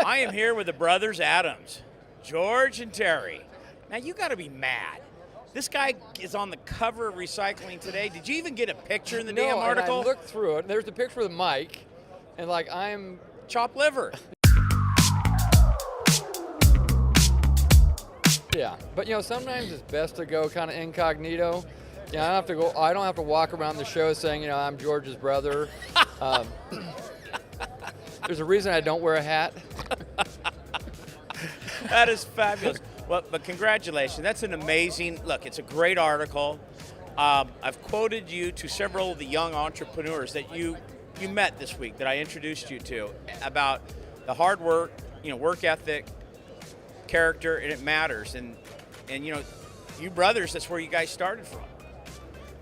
I am here with the brothers Adams, George and Terry. Now, you got to be mad. This guy is on the cover of Recycling Today. Did you even get a picture in the damn article? I looked through it. There's a picture with Mike, and like I'm chopped liver. Yeah, but sometimes it's best to go kind of incognito. I don't have to walk around the show saying, I'm George's brother. There's a reason I don't wear a hat. That is fabulous. Well, but congratulations. That's an amazing, look, it's a great article. I've quoted you to several of the young entrepreneurs that you met this week that I introduced you to about the hard work, work ethic, character, and it matters. And you brothers, that's where you guys started from.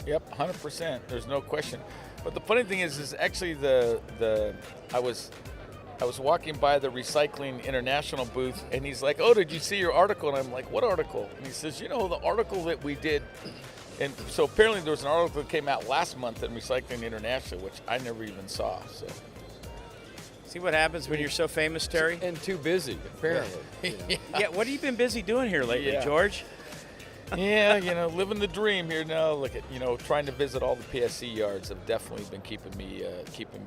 Yep, 100%. There's no question. But the funny thing is actually I was walking by the Recycling International booth, and he's like, "Oh, did you see your article?" And I'm like, "What article?" And he says, "The article that we did." And so apparently there was an article that came out last month in Recycling International, which I never even saw. So see what happens when you're so famous, Terry? And too busy, apparently. Yeah, what have you been busy doing here lately, George? Yeah, living the dream here now. Look at, trying to visit all the PSC yards have definitely been keeping me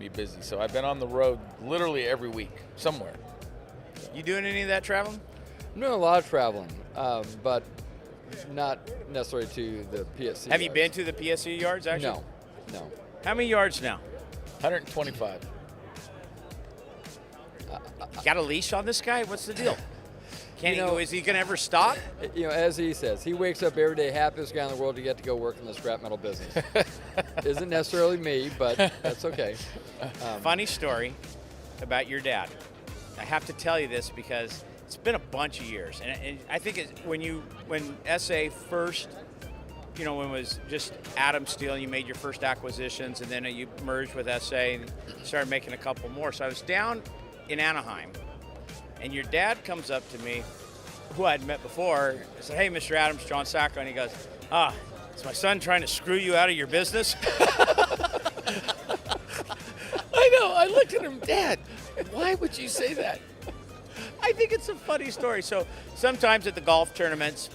busy. So I've been on the road literally every week, somewhere. So. You doing any of that traveling? I'm doing a lot of traveling, but not necessarily to the PSC Have yards. you been to the PSC yards, actually? No. How many yards now? 125. Got a leash on this guy? What's the deal? Is he going to ever stop? As he says, he wakes up every day happiest guy in the world to get to go work in the scrap metal business. Isn't necessarily me, but that's okay. Funny story about your dad. I have to tell you this because it's been a bunch of years, and I think when SA first, when it was just Adam Steel, and you made your first acquisitions, and then you merged with SA and started making a couple more. So I was down in Anaheim. And your dad comes up to me, who I'd met before, I said, "Hey, Mr. Adams, John Sacco," and he goes, "Is my son trying to screw you out of your business?" I know, I looked at him, "Dad, why would you say that?" I think it's a funny story. So sometimes at the golf tournaments,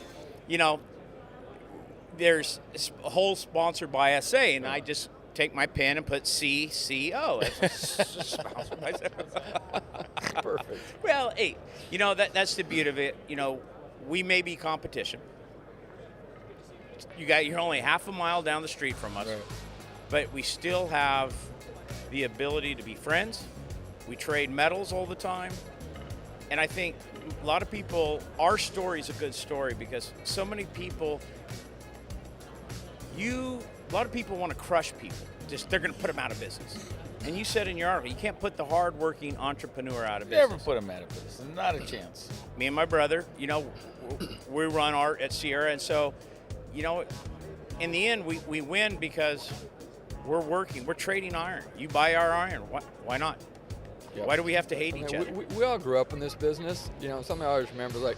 there's a hole sponsored by SA, and I just take my pen and put CCO. Perfect. Well, hey, that's the beauty of it. We may be competition. You're only half a mile down the street from us, right. But we still have the ability to be friends. We trade medals all the time. And I think a lot of people, our story is a good story because so many people, a lot of people want to crush people. They're going to put them out of business. And you said in your article, you can't put the hard-working entrepreneur out of business. Never put them out of business. Not a chance. Me and my brother, we run art at Sierra, and so, in the end, we win because we're working. We're trading iron. You buy our iron. Why not? Yep. Why do we have to hate each other? We all grew up in this business. Something I always remember,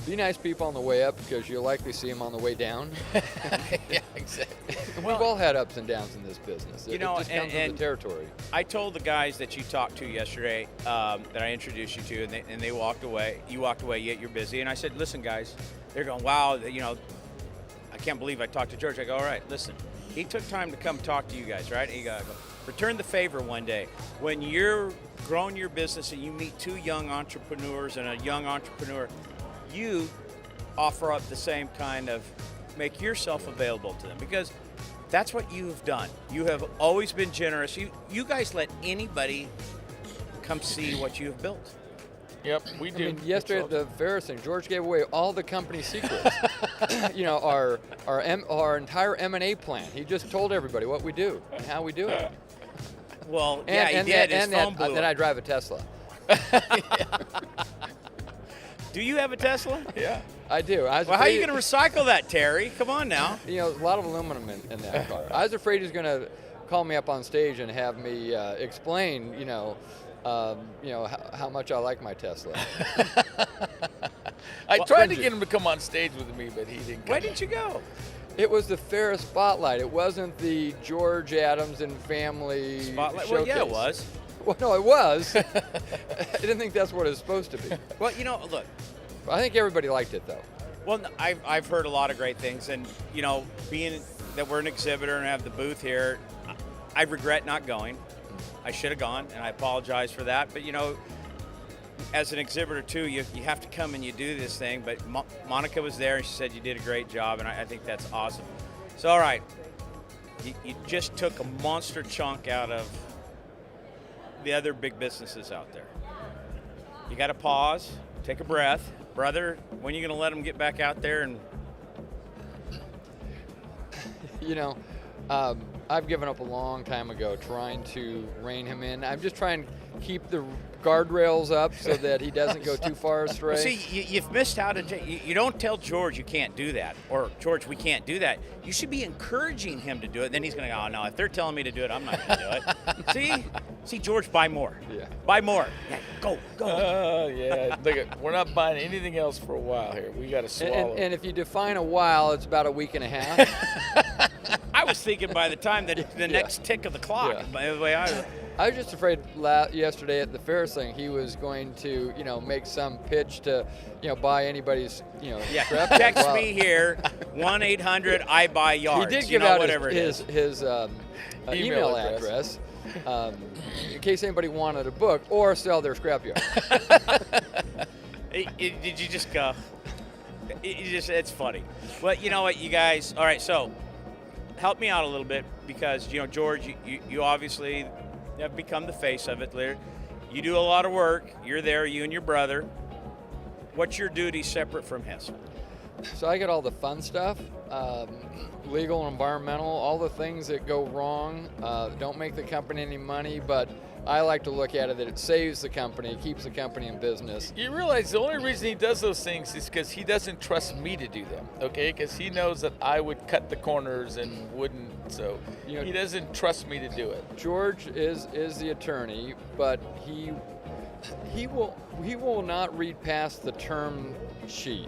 be nice people on the way up because you'll likely see them on the way down. Yeah, exactly. We've all had ups and downs in this business. It just comes with the territory. I told the guys that you talked to yesterday that I introduced you to, and they walked away. You walked away, yet you're busy. And I said, "Listen, guys," they're going, "Wow, I can't believe I talked to George." I go, "All right, listen. He took time to come talk to you guys, right?" And you go, "Return the favor one day. When you're growing your business and you meet two young entrepreneurs and a young entrepreneur, you offer up the same kind of, make yourself available to them because that's what you've done. You have always been generous. You guys let anybody come see what you've built." Yep, we do. Yesterday at the Ferris thing, George gave away all the company secrets. Our entire M&A plan. He just told everybody what we do and how we do it. Well, he did. His phone blew then up. I drive a Tesla. Do you have a Tesla? Yeah. I do. Well, how are you going to recycle that, Terry? Come on now. A lot of aluminum in that car. I was afraid he was going to call me up on stage and have me explain, how much I like my Tesla. I tried to get him to come on stage with me, but he didn't come. Why didn't you go? It was the Ferris Spotlight. It wasn't the George Adams and Family Spotlight? showcase. Well, yeah, it was. Well, no, it was. I didn't think that's what it was supposed to be. Well, look. I think everybody liked it, though. Well, I've heard a lot of great things, and being that we're an exhibitor and have the booth here, I regret not going. I should have gone, and I apologize for that. But as an exhibitor too, you have to come and you do this thing. But Monica was there, and she said you did a great job, and I think that's awesome. So, all right, you just took a monster chunk out of the other big businesses out there. You got to pause, take a breath. Brother, when are you going to let them get back out there? And I've given up a long time ago trying to rein him in. I'm just trying to keep the guardrails up so that he doesn't go too far astray. See, you've missed out. You don't tell George you can't do that, or George, we can't do that. You should be encouraging him to do it. Then he's going to go, oh, no, if they're telling me to do it, I'm not going to do it. See, George, buy more. Yeah. Buy more. Yeah, go. Yeah. Look, we're not buying anything else for a while here. We got to swallow. And if you define a while, it's about a week and a half. I was thinking by the time that the next tick of the clock. Yeah. By the way, I was just afraid yesterday at the Ferris thing he was going to, make some pitch to, buy anybody's, scrap. Text me here, 1-800-I-BUY-YARDS. He did give out his email address in case anybody wanted a book or sell their scrapyard. Did you just go? It's funny. Well, you know what, you guys. All right, so help me out a little bit because George, you obviously have become the face of it. You do a lot of work. You're there, you and your brother. What's your duty separate from his? So I get all the fun stuff, legal and environmental, all the things that go wrong, don't make the company any money, but I like to look at it that it saves the company, keeps the company in business. You realize the only reason he does those things is because he doesn't trust me to do them, okay? Because he knows that I would cut the corners and wouldn't, so he doesn't trust me to do it. George is the attorney, but he will not read past the term sheet,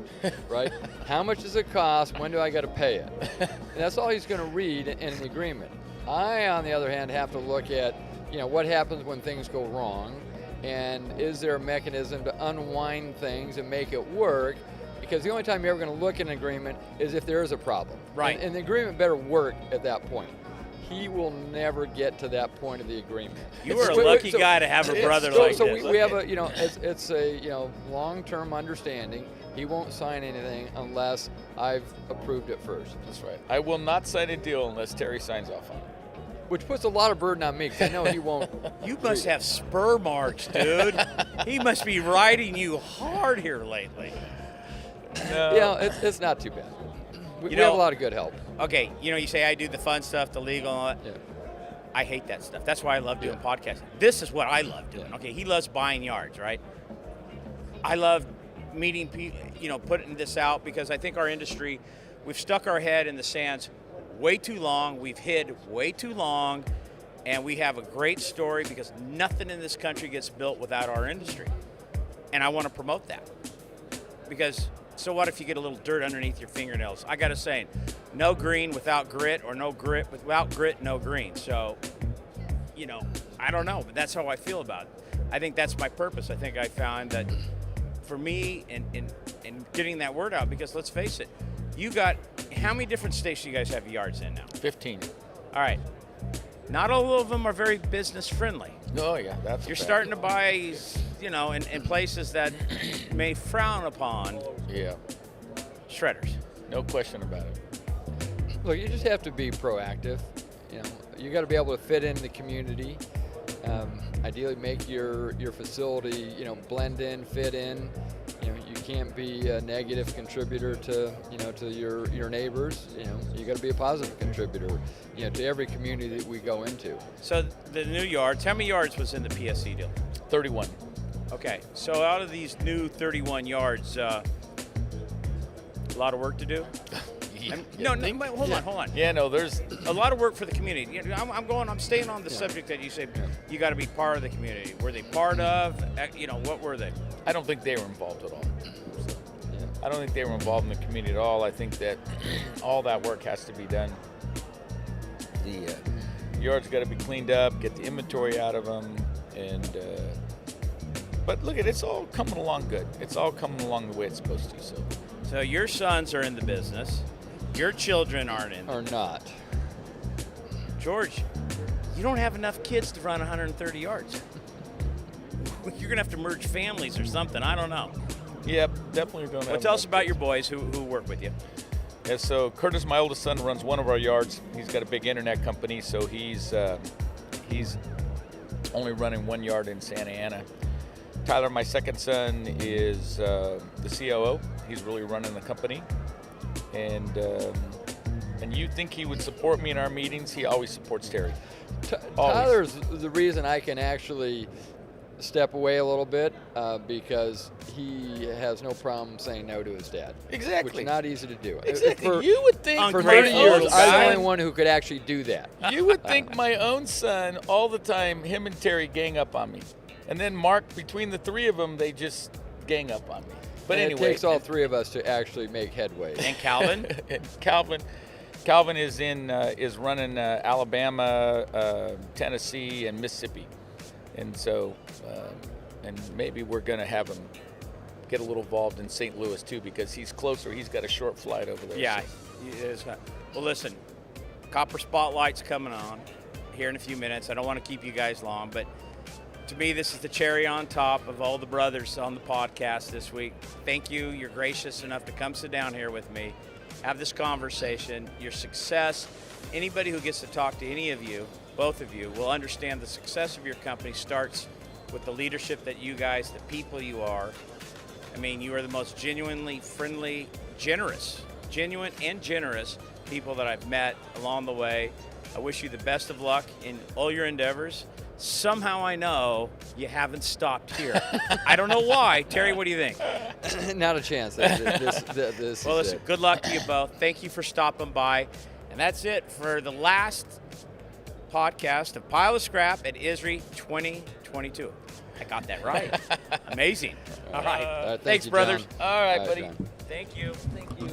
right? How much does it cost? When do I got to pay it? And that's all he's going to read in an agreement. I, on the other hand, have to look at, what happens when things go wrong, and is there a mechanism to unwind things and make it work? Because the only time you're ever going to look at an agreement is if there is a problem. Right. And the agreement better work at that point. He will never get to that point of the agreement. You are a lucky guy to have a brother like so this. So we have a, it's a, long-term understanding. He won't sign anything unless I've approved it first. That's right. I will not sign a deal unless Terry signs off on it. Which puts a lot of burden on me because I know he won't. You must have spur marks, dude. He must be riding you hard here lately. No. It's not too bad. We have a lot of good help. Okay, you say I do the fun stuff, the legal and all that. Yeah. I hate that stuff. That's why I love doing podcasting. This is what I love doing. Okay, he loves buying yards, right? I love meeting people, putting this out because I think our industry, we've stuck our head in the sands way too long. We've hid way too long, and we have a great story because nothing in this country gets built without our industry. And I want to promote that because so what if you get a little dirt underneath your fingernails? I got a saying, no green without grit, or no grit without grit, no green. So, I don't know, but that's how I feel about it. I think that's my purpose. I think I found that for me in getting that word out, because let's face it, you got, how many different states do you guys have yards in now? 15. All right. Not all of them are very business friendly. Oh, yeah, that's You're starting to buy, in places that may frown upon shredders. No question about it. Look, you just have to be proactive. You got to be able to fit in the community. Ideally, make your facility, blend in, fit in. You can't be a negative contributor to your neighbors. You got to be a positive contributor, to every community that we go into. So the new yards, how many yards was in the PSC deal? 31. Okay, so out of these new 31 yards, a lot of work to do? Hold on. Yeah, no, there's a lot of work for the community. I'm staying on the subject that you said you got to be part of the community. Were they part of, what were they? I don't think they were involved at all. I don't think they were involved in the community at all. I think that all that work has to be done. The yards got to be cleaned up, get the inventory out of them, But look, it's all coming along good. It's all coming along the way it's supposed to. So your sons are in the business. Your children aren't in. Or not. George, you don't have enough kids to run 130 yards. You're going to have to merge families or something. I don't know. Yep, definitely don't have. Well, tell us enough about kids. your boys who work with you. Yeah, so Curtis, my oldest son, runs one of our yards. He's got a big internet company, so he's only running 1 yard in Santa Ana. Tyler, my second son, is the COO. He's really running the company, and you think he would support me in our meetings? He always supports Terry. Always. Tyler's the reason I can actually step away a little bit because he has no problem saying no to his dad. Exactly. Which is not easy to do. Exactly. You would think For Ungrateful 30 years, I was the guy. only one who could actually do that. You would think my own son, all the time, him and Terry gang up on me. And then Mark, between the three of them, they just gang up on me. But And anyway. it takes all three of us to actually make headway. And Calvin? And Calvin is running Alabama, Tennessee, and Mississippi. And so, and maybe we're going to have him get a little involved in St. Louis too, because he's closer. He's got a short flight over there. Yeah. so. It's not. Well, listen, Copper Spotlight's coming on here in a few minutes. I don't want to keep you guys long, but to me, this is the cherry on top of all the brothers on the podcast this week. Thank you. You're gracious enough to come sit down here with me, have this conversation. Your success, anybody who gets to talk to any of you, both of you, will understand the success of your company starts with the leadership that you guys, the people you are. I mean, you are the most genuinely friendly, genuine and generous people that I've met along the way. I wish you the best of luck in all your endeavors. Somehow I know you haven't stopped here. I don't know why. Terry, what do you think? Not a chance. This Well, is listen, it. good luck to you both. Thank you for stopping by. And that's it for the last podcast of Pile of Scrap at ISRI 2022. I got that right. Amazing. All right. Thank Thanks, you, brothers. John. All right, All right, buddy. John. Thank you. Thank you.